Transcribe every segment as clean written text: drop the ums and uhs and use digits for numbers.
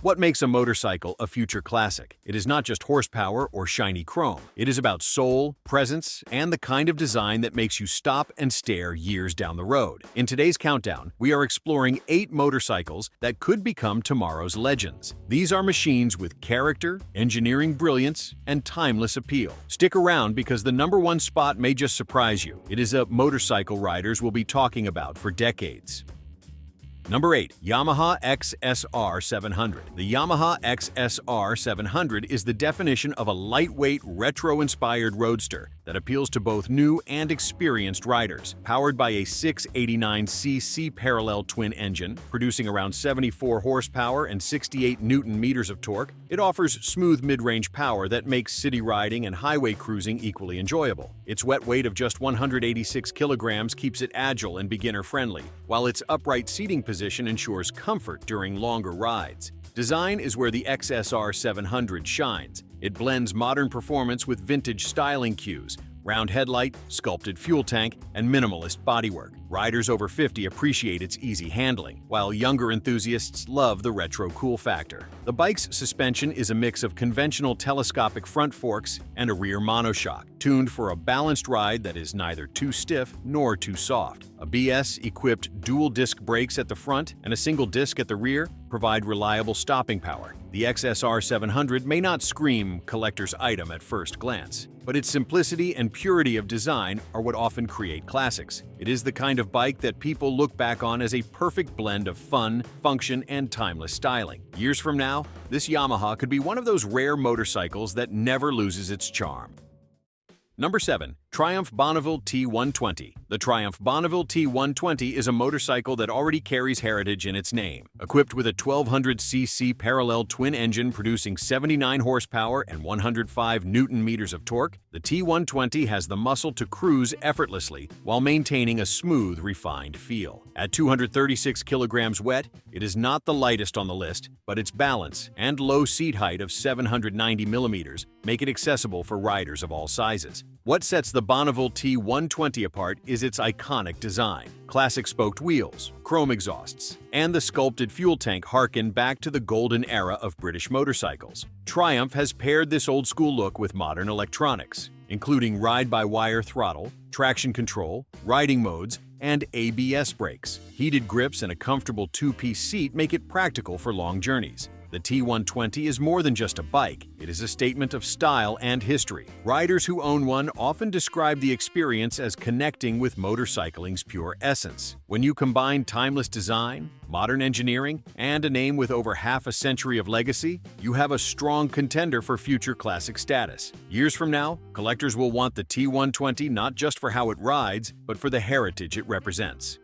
What makes a motorcycle a future classic? It is not just horsepower or shiny chrome. It is about soul, presence, and the kind of design that makes you stop and stare years down the road. In today's countdown, we are exploring 8 motorcycles that could become tomorrow's legends. These are machines with character, engineering brilliance, and timeless appeal. Stick around because the #1 spot may just surprise you. It is a motorcycle riders will be talking about for decades. Number 8. Yamaha XSR700. The Yamaha XSR700 is the definition of a lightweight, retro-inspired roadster that appeals to both new and experienced riders. Powered by a 689cc parallel twin engine, producing around 74 horsepower and 68 Newton-meters of torque, it offers smooth mid-range power that makes city riding and highway cruising equally enjoyable. Its wet weight of just 186 kilograms keeps it agile and beginner-friendly, while its upright seating position ensures comfort during longer rides. Design is where the XSR700 shines. It blends modern performance with vintage styling cues, round headlight, sculpted fuel tank, and minimalist bodywork. Riders over 50 appreciate its easy handling, while younger enthusiasts love the retro cool factor. The bike's suspension is a mix of conventional telescopic front forks and a rear monoshock, tuned for a balanced ride that is neither too stiff nor too soft. ABS-equipped dual-disc brakes at the front and a single disc at the rear provide reliable stopping power. The XSR700 may not scream collector's item at first glance, but its simplicity and purity of design are what often create classics. It is the kind of bike that people look back on as a perfect blend of fun, function, and timeless styling. Years from now, this Yamaha could be one of those rare motorcycles that never loses its charm. Number 7. Triumph Bonneville T120. The Triumph Bonneville T120 is a motorcycle that already carries heritage in its name. Equipped with a 1200cc parallel twin engine producing 79 horsepower and 105 Newton-meters of torque, the T120 has the muscle to cruise effortlessly while maintaining a smooth, refined feel. At 236 kilograms wet, it is not the lightest on the list, but its balance and low seat height of 790 millimeters make it accessible for riders of all sizes. What sets the Bonneville T120 apart is its iconic design. Classic spoked wheels, chrome exhausts, and the sculpted fuel tank harken back to the golden era of British motorcycles. Triumph has paired this old-school look with modern electronics, including ride-by-wire throttle, traction control, riding modes, and ABS brakes. Heated grips and a comfortable 2-piece seat make it practical for long journeys. The T120 is more than just a bike, it is a statement of style and history. Riders who own one often describe the experience as connecting with motorcycling's pure essence. When you combine timeless design, modern engineering, and a name with over half a century of legacy, you have a strong contender for future classic status. Years from now, collectors will want the T120 not just for how it rides, but for the heritage it represents.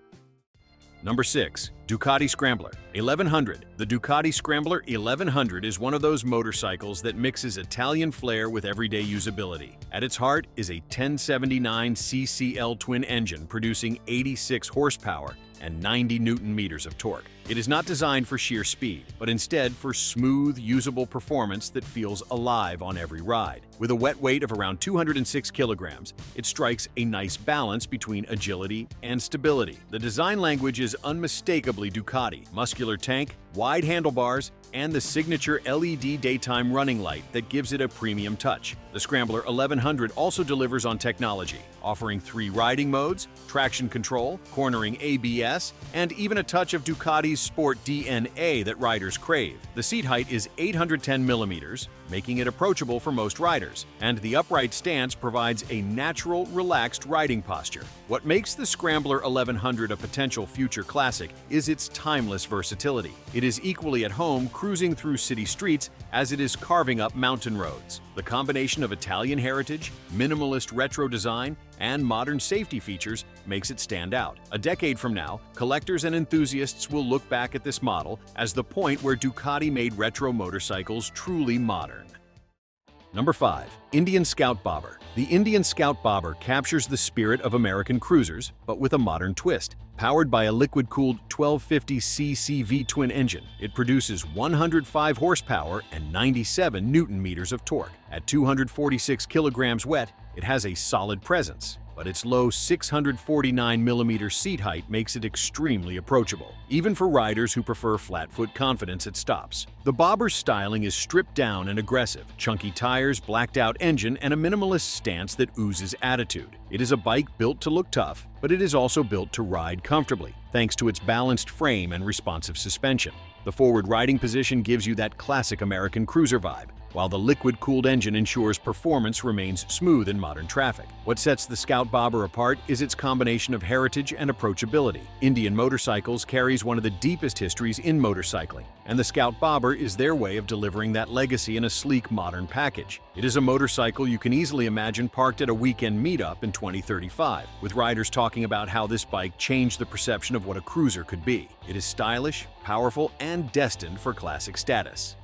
Number 6. Ducati Scrambler 1100. The Ducati Scrambler 1100 is one of those motorcycles that mixes Italian flair with everyday usability. At its heart is a 1079cc twin engine producing 86 horsepower and 90 Newton-meters of torque. It is not designed for sheer speed, but instead for smooth, usable performance that feels alive on every ride. With a wet weight of around 206 kilograms, it strikes a nice balance between agility and stability. The design language is unmistakably Ducati: muscular tank, wide handlebars, and the signature LED daytime running light that gives it a premium touch. The Scrambler 1100 also delivers on technology, offering 3 riding modes, traction control, cornering ABS, and even a touch of Ducati's sport DNA that riders crave. The seat height is 810 millimeters, making it approachable for most riders, and the upright stance provides a natural, relaxed riding posture. What makes the Scrambler 1100 a potential future classic is its timeless versatility. It is equally at home cruising through city streets as it is carving up mountain roads. The combination of Italian heritage, minimalist retro design, and modern safety features makes it stand out. A decade from now, collectors and enthusiasts will look back at this model as the point where Ducati made retro motorcycles truly modern. Number 5. Indian Scout Bobber. The Indian Scout Bobber captures the spirit of American cruisers, but with a modern twist. Powered by a liquid-cooled 1250cc V-twin engine, it produces 105 horsepower and 97 Newton-meters of torque. At 246 kilograms wet, it has a solid presence. but its low 649mm seat height makes it extremely approachable, even for riders who prefer flat-foot confidence at stops. The Bobber's styling is stripped down and aggressive, chunky tires, blacked-out engine, and a minimalist stance that oozes attitude. It is a bike built to look tough, but it is also built to ride comfortably, thanks to its balanced frame and responsive suspension. The forward riding position gives you that classic American cruiser vibe, while the liquid-cooled engine ensures performance remains smooth in modern traffic. What sets the Scout Bobber apart is its combination of heritage and approachability. Indian Motorcycles carries one of the deepest histories in motorcycling, and the Scout Bobber is their way of delivering that legacy in a sleek, modern package. It is a motorcycle you can easily imagine parked at a weekend meetup in 2035, with riders talking about how this bike changed the perception of what a cruiser could be. It is stylish, powerful, and destined for classic status.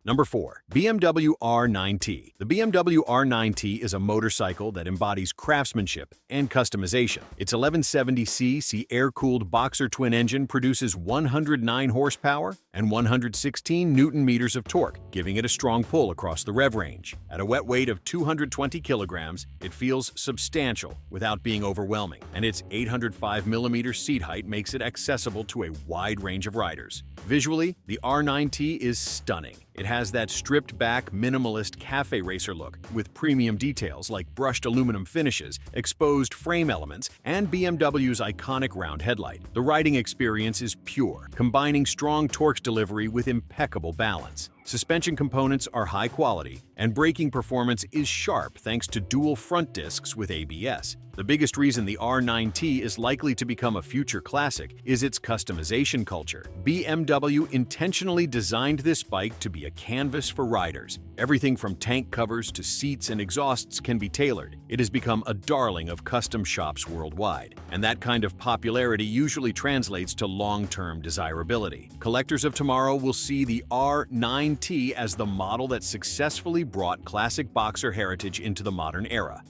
Number 4. BMW R nineT. The BMW R nineT is a motorcycle that embodies craftsmanship and customization. Its 1170cc air-cooled boxer twin engine produces 109 horsepower and 116 Newton-meters of torque, giving it a strong pull across the rev range. At a wet weight of 220 kilograms, it feels substantial without being overwhelming, and its 805mm seat height makes it accessible to a wide range of riders. Visually, the R nineT is stunning. It has that stripped-back, minimalist cafe racer look, with premium details like brushed aluminum finishes, exposed frame elements, and BMW's iconic round headlight. The riding experience is pure, combining strong torque delivery with impeccable balance. Suspension components are high quality, and braking performance is sharp thanks to dual front discs with ABS. The biggest reason the R nineT is likely to become a future classic is its customization culture. BMW intentionally designed this bike to be a canvas for riders. Everything from tank covers to seats and exhausts can be tailored. It has become a darling of custom shops worldwide, and that kind of popularity usually translates to long-term desirability. Collectors of tomorrow will see the R nineT as the model that successfully brought classic boxer heritage into the modern era.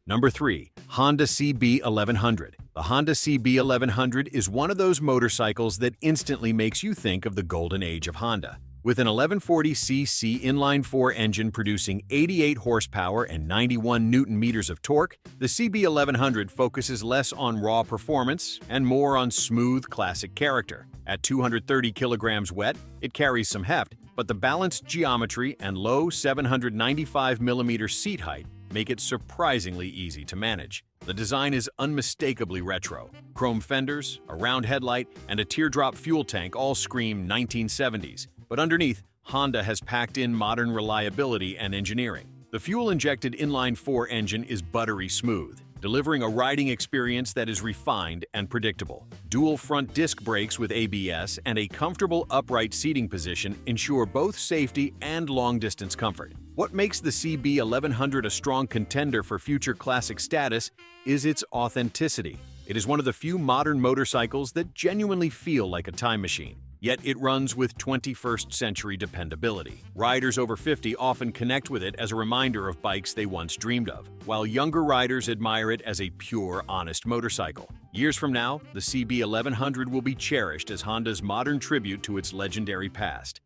Number 3. Honda CB1100. The Honda CB1100 is one of those motorcycles that instantly makes you think of the golden age of Honda. With an 1140cc inline-4 engine producing 88 horsepower and 91 Newton-meters of torque, the CB1100 focuses less on raw performance and more on smooth, classic character. At 230 kilograms wet, it carries some heft, but the balanced geometry and low 795mm seat height make it surprisingly easy to manage. The design is unmistakably retro. Chrome fenders, a round headlight, and a teardrop fuel tank all scream 1970s. But underneath, Honda has packed in modern reliability and engineering. The fuel-injected inline-4 engine is buttery smooth, delivering a riding experience that is refined and predictable. Dual front disc brakes with ABS and a comfortable upright seating position ensure both safety and long-distance comfort. What makes the CB1100 a strong contender for future classic status is its authenticity. It is one of the few modern motorcycles that genuinely feel like a time machine. Yet it runs with 21st-century dependability. Riders over 50 often connect with it as a reminder of bikes they once dreamed of, while younger riders admire it as a pure, honest motorcycle. Years from now, the CB1100 will be cherished as Honda's modern tribute to its legendary past.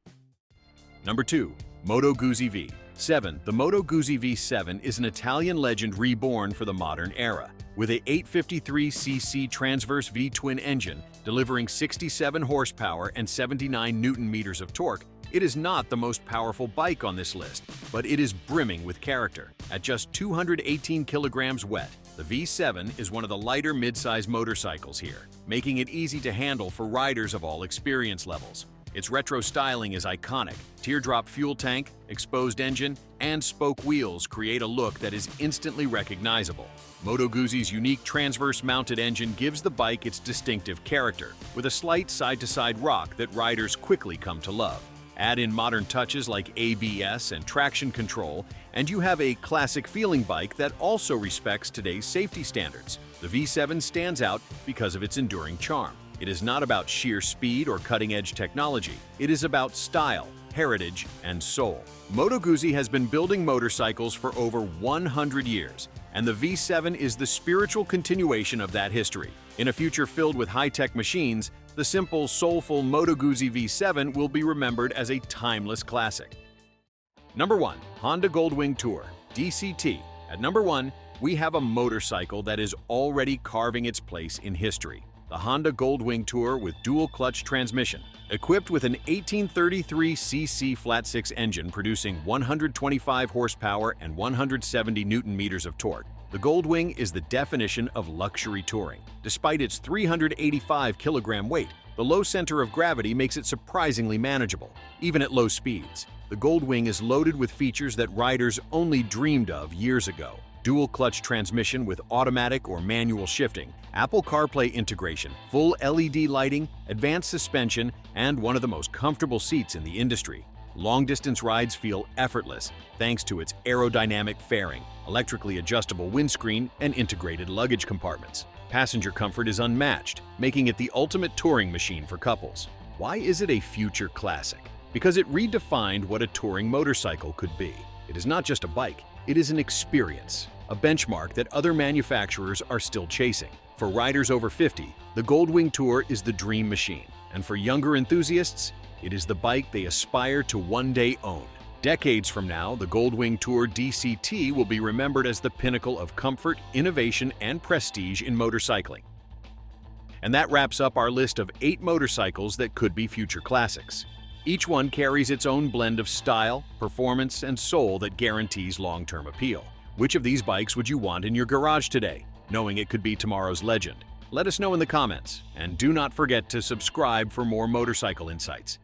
Number 2. Moto Guzzi V7. The Moto Guzzi V7 is an Italian legend reborn for the modern era. With a 853cc transverse V-twin engine, delivering 67 horsepower and 79 Newton-meters of torque, it is not the most powerful bike on this list, but it is brimming with character. At just 218 kilograms wet, the V7 is one of the lighter mid-size motorcycles here, making it easy to handle for riders of all experience levels. Its retro styling is iconic. Teardrop fuel tank, exposed engine, and spoke wheels create a look that is instantly recognizable. Moto Guzzi's unique transverse-mounted engine gives the bike its distinctive character, with a slight side-to-side rock that riders quickly come to love. Add in modern touches like ABS and traction control, and you have a classic-feeling bike that also respects today's safety standards. The V7 stands out because of its enduring charm. It is not about sheer speed or cutting-edge technology. It is about style, heritage, and soul. Moto Guzzi has been building motorcycles for over 100 years, and the V7 is the spiritual continuation of that history. In a future filled with high-tech machines, the simple, soulful Moto Guzzi V7 will be remembered as a timeless classic. Number 1. Honda Gold Wing Tour DCT. At number 1, we have a motorcycle that is already carving its place in history. The Honda Gold Wing Tour with dual-clutch transmission. Equipped with an 1833cc flat-six engine producing 125 horsepower and 170 newton-meters of torque, the Gold Wing is the definition of luxury touring. Despite its 385-kilogram weight, the low center of gravity makes it surprisingly manageable, even at low speeds. The Gold Wing is loaded with features that riders only dreamed of years ago. Dual-clutch transmission with automatic or manual shifting, Apple CarPlay integration, full LED lighting, advanced suspension, and one of the most comfortable seats in the industry. Long-distance rides feel effortless thanks to its aerodynamic fairing, electrically adjustable windscreen, and integrated luggage compartments. Passenger comfort is unmatched, making it the ultimate touring machine for couples. Why is it a future classic? Because it redefined what a touring motorcycle could be. It is not just a bike, it is an experience, a benchmark that other manufacturers are still chasing. For riders over 50, the Gold Wing Tour is the dream machine, and for younger enthusiasts, it is the bike they aspire to one day own. Decades from now, the Gold Wing Tour DCT will be remembered as the pinnacle of comfort, innovation, and prestige in motorcycling. And that wraps up our list of 8 motorcycles that could be future classics. Each one carries its own blend of style, performance, and soul that guarantees long-term appeal. Which of these bikes would you want in your garage today, knowing it could be tomorrow's legend? Let us know in the comments, and do not forget to subscribe for more motorcycle insights.